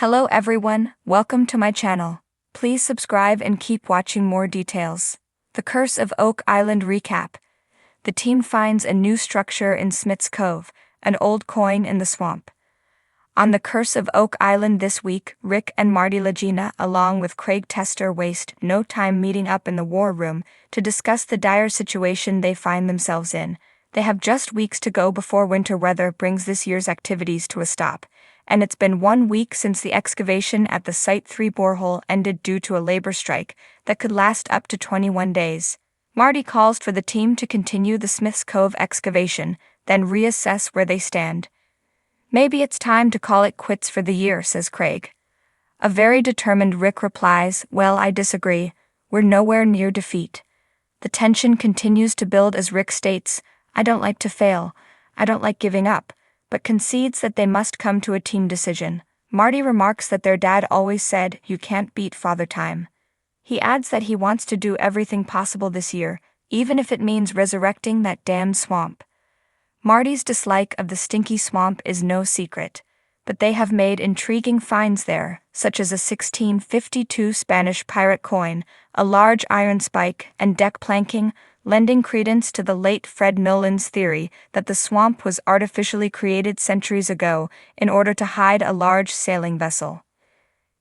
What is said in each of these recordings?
Hello everyone, welcome to my channel. Please subscribe and keep watching more details. The Curse of Oak Island recap. The team finds a new structure in Smith's Cove, an old coin in the swamp. On the Curse of Oak Island this week, Rick and Marty Lagina along with Craig Tester waste no time meeting up in the war room to discuss the dire situation they find themselves in. They have just weeks to go before winter weather brings this year's activities to a stop, and it's been 1 week since the excavation at the Site 3 borehole ended due to a labor strike that could last up to 21 days. Marty calls for the team to continue the Smith's Cove excavation, then reassess where they stand. Maybe it's time to call it quits for the year, says Craig. A very determined Rick replies, well, I disagree. We're nowhere near defeat. The tension continues to build as Rick states, I don't like to fail. I don't like giving up, but concedes that they must come to a team decision. Marty remarks that their dad always said, you can't beat Father Time. He adds that he wants to do everything possible this year, even if it means resurrecting that damned swamp. Marty's dislike of the stinky swamp is no secret, but they have made intriguing finds there, such as a 1652 Spanish pirate coin, a large iron spike, and deck planking, lending credence to the late Fred Nolan's theory that the swamp was artificially created centuries ago in order to hide a large sailing vessel.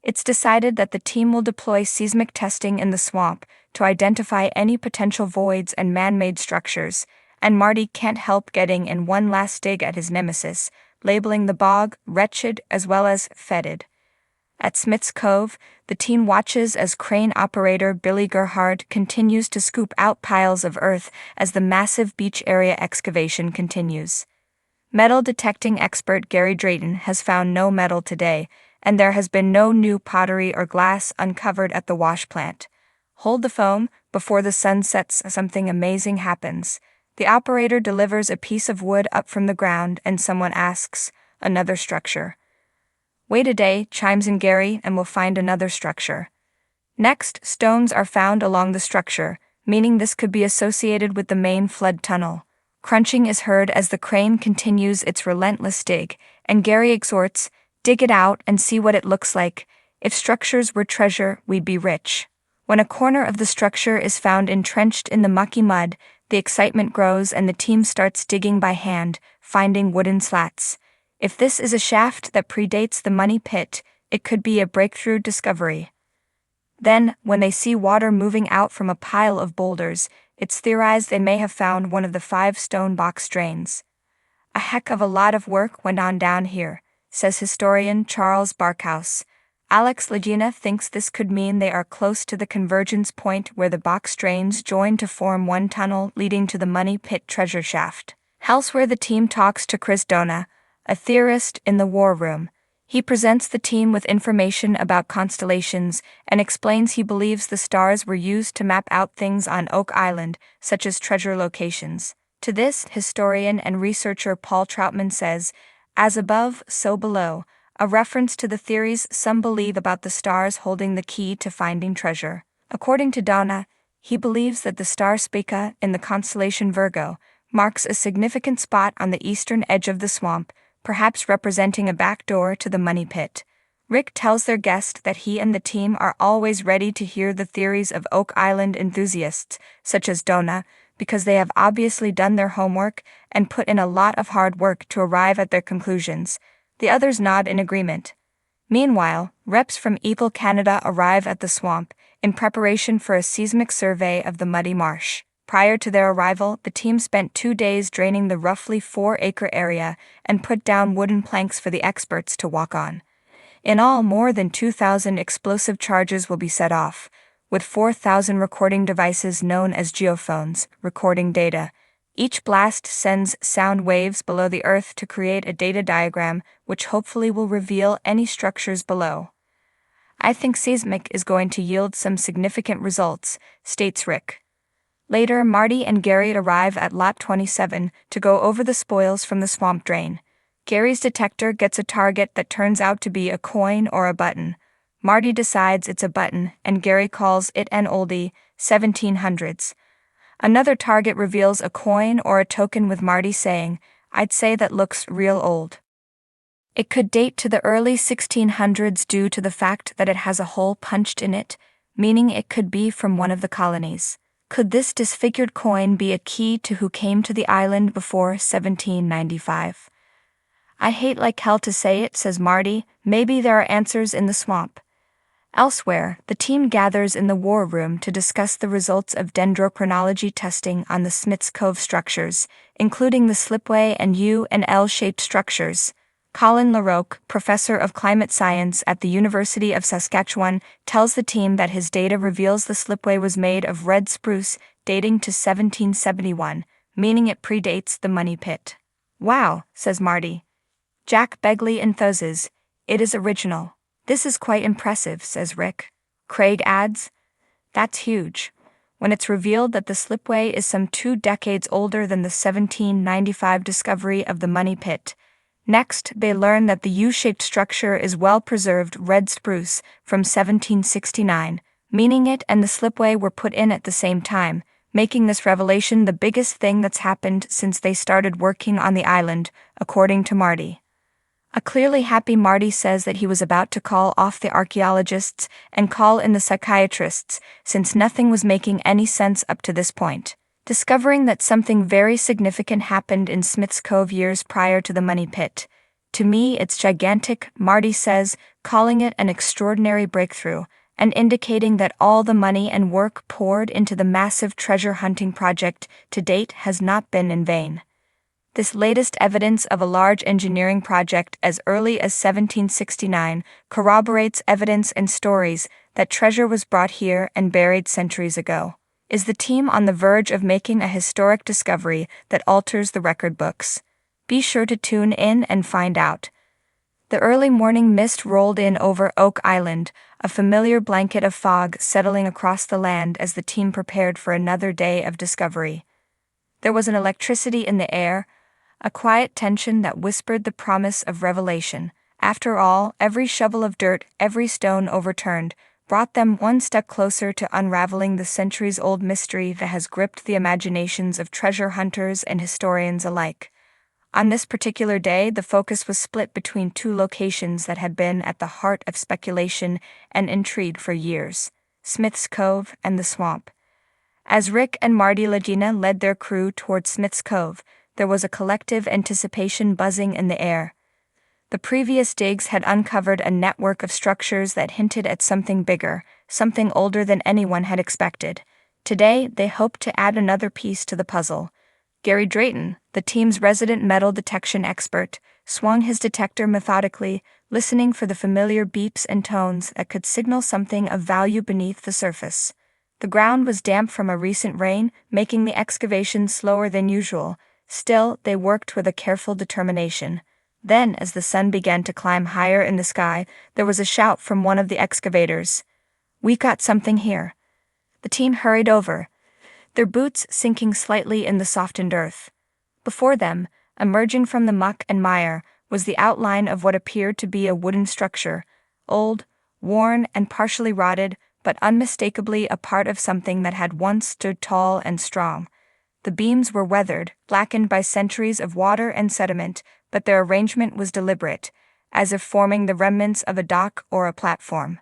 It's decided that the team will deploy seismic testing in the swamp to identify any potential voids and man-made structures, and Marty can't help getting in one last dig at his nemesis, labeling the bog wretched as well as fetid. At Smith's Cove, the team watches as crane operator Billy Gerhard continues to scoop out piles of earth as the massive beach area excavation continues. Metal detecting expert Gary Drayton has found no metal today, and there has been no new pottery or glass uncovered at the wash plant. Hold the phone, before the sun sets something amazing happens. The operator delivers a piece of wood up from the ground and someone asks, another structure. Wait a day, chimes in Gary, and we'll find another structure. Next, stones are found along the structure, meaning this could be associated with the main flood tunnel. Crunching is heard as the crane continues its relentless dig, and Gary exhorts, dig it out and see what it looks like. If structures were treasure, we'd be rich. When a corner of the structure is found entrenched in the mucky mud, the excitement grows and the team starts digging by hand, finding wooden slats. If this is a shaft that predates the money pit, it could be a breakthrough discovery. Then, when they see water moving out from a pile of boulders, it's theorized they may have found one of the 5 stone box drains. A heck of a lot of work went on down here, says historian Charles Barkhouse. Alex Lagina thinks this could mean they are close to the convergence point where the box drains join to form one tunnel leading to the money pit treasure shaft. Elsewhere, the team talks to Chris Dona, a theorist in the war room. He presents the team with information about constellations and explains he believes the stars were used to map out things on Oak Island, such as treasure locations. To this, historian and researcher Paul Troutman says, as above, so below, a reference to the theories some believe about the stars holding the key to finding treasure. According to Donna, he believes that the star Spica in the constellation Virgo marks a significant spot on the eastern edge of the swamp, perhaps representing a back door to the money pit. Rick tells their guest that he and the team are always ready to hear the theories of Oak Island enthusiasts, such as Donna, because they have obviously done their homework and put in a lot of hard work to arrive at their conclusions. The others nod in agreement. Meanwhile, reps from Evil Canada arrive at the swamp, in preparation for a seismic survey of the muddy marsh. Prior to their arrival, the team spent 2 days draining the roughly 4-acre area and put down wooden planks for the experts to walk on. In all, more than 2,000 explosive charges will be set off, with 4,000 recording devices known as geophones recording data. Each blast sends sound waves below the earth to create a data diagram which hopefully will reveal any structures below. I think seismic is going to yield some significant results, states Rick. Later, Marty and Gary arrive at Lot 27 to go over the spoils from the swamp drain. Gary's detector gets a target that turns out to be a coin or a button. Marty decides it's a button, and Gary calls it an oldie, 1700s. Another target reveals a coin or a token with Marty saying, I'd say that looks real old. It could date to the early 1600s due to the fact that it has a hole punched in it, meaning it could be from one of the colonies. Could this disfigured coin be a key to who came to the island before 1795? I hate like hell to say it, says Marty. Maybe there are answers in the swamp. Elsewhere, the team gathers in the war room to discuss the results of dendrochronology testing on the Smith's Cove structures, including the slipway and U and L-shaped structures. Colin LaRocque, professor of climate science at the University of Saskatchewan, tells the team that his data reveals the slipway was made of red spruce, dating to 1771, meaning it predates the money pit. Wow, says Marty. Jack Begley enthouses. It is original. This is quite impressive, says Rick. Craig adds, that's huge. When it's revealed that the slipway is some 2 decades older than the 1795 discovery of the money pit. Next, they learn that the U-shaped structure is well-preserved red spruce from 1769, meaning it and the slipway were put in at the same time, making this revelation the biggest thing that's happened since they started working on the island, according to Marty. A clearly happy Marty says that he was about to call off the archaeologists and call in the psychiatrists, since nothing was making any sense up to this point. Discovering that something very significant happened in Smith's Cove years prior to the money pit. To me, it's gigantic, Marty says, calling it an extraordinary breakthrough, and indicating that all the money and work poured into the massive treasure hunting project to date has not been in vain. This latest evidence of a large engineering project as early as 1769 corroborates evidence and stories that treasure was brought here and buried centuries ago. Is the team on the verge of making a historic discovery that alters the record books? Be sure to tune in and find out. The early morning mist rolled in over Oak Island, a familiar blanket of fog settling across the land as the team prepared for another day of discovery. There was an electricity in the air, a quiet tension that whispered the promise of revelation. After all, every shovel of dirt, every stone overturned, brought them one step closer to unraveling the centuries-old mystery that has gripped the imaginations of treasure hunters and historians alike. On this particular day, the focus was split between 2 locations that had been at the heart of speculation and intrigue for years: Smith's Cove and the swamp. As Rick and Marty Lagina led their crew toward Smith's Cove, there was a collective anticipation buzzing in the air. The previous digs had uncovered a network of structures that hinted at something bigger, something older than anyone had expected. Today, they hoped to add another piece to the puzzle. Gary Drayton, the team's resident metal detection expert, swung his detector methodically, listening for the familiar beeps and tones that could signal something of value beneath the surface. The ground was damp from a recent rain, making the excavation slower than usual. Still, they worked with a careful determination. Then, as the sun began to climb higher in the sky, there was a shout from one of the excavators. "We got something here." The team hurried over, their boots sinking slightly in the softened earth. Before them, emerging from the muck and mire, was the outline of what appeared to be a wooden structure, old, worn, and partially rotted, but unmistakably a part of something that had once stood tall and strong. The beams were weathered, blackened by centuries of water and sediment, but their arrangement was deliberate, as if forming the remnants of a dock or a platform.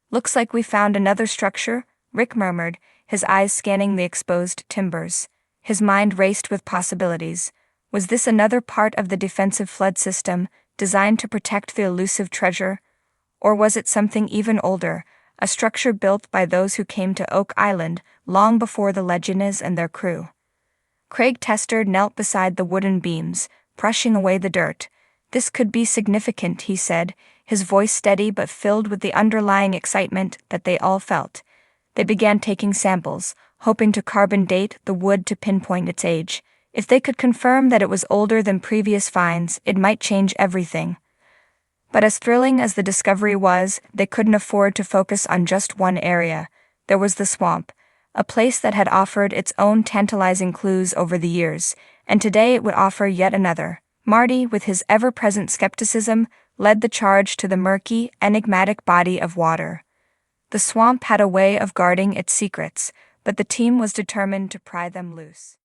"Looks like we found another structure," Rick murmured, his eyes scanning the exposed timbers. His mind raced with possibilities. Was this another part of the defensive flood system, designed to protect the elusive treasure? Or was it something even older, a structure built by those who came to Oak Island long before the Leginas and their crew? Craig Tester knelt beside the wooden beams, brushing away the dirt. "This could be significant," he said, his voice steady but filled with the underlying excitement that they all felt. They began taking samples, hoping to carbon date the wood to pinpoint its age. If they could confirm that it was older than previous finds, it might change everything. But as thrilling as the discovery was, they couldn't afford to focus on just one area. There was the swamp, a place that had offered its own tantalizing clues over the years, and today it would offer yet another. Marty, with his ever-present skepticism, led the charge to the murky, enigmatic body of water. The swamp had a way of guarding its secrets, but the team was determined to pry them loose.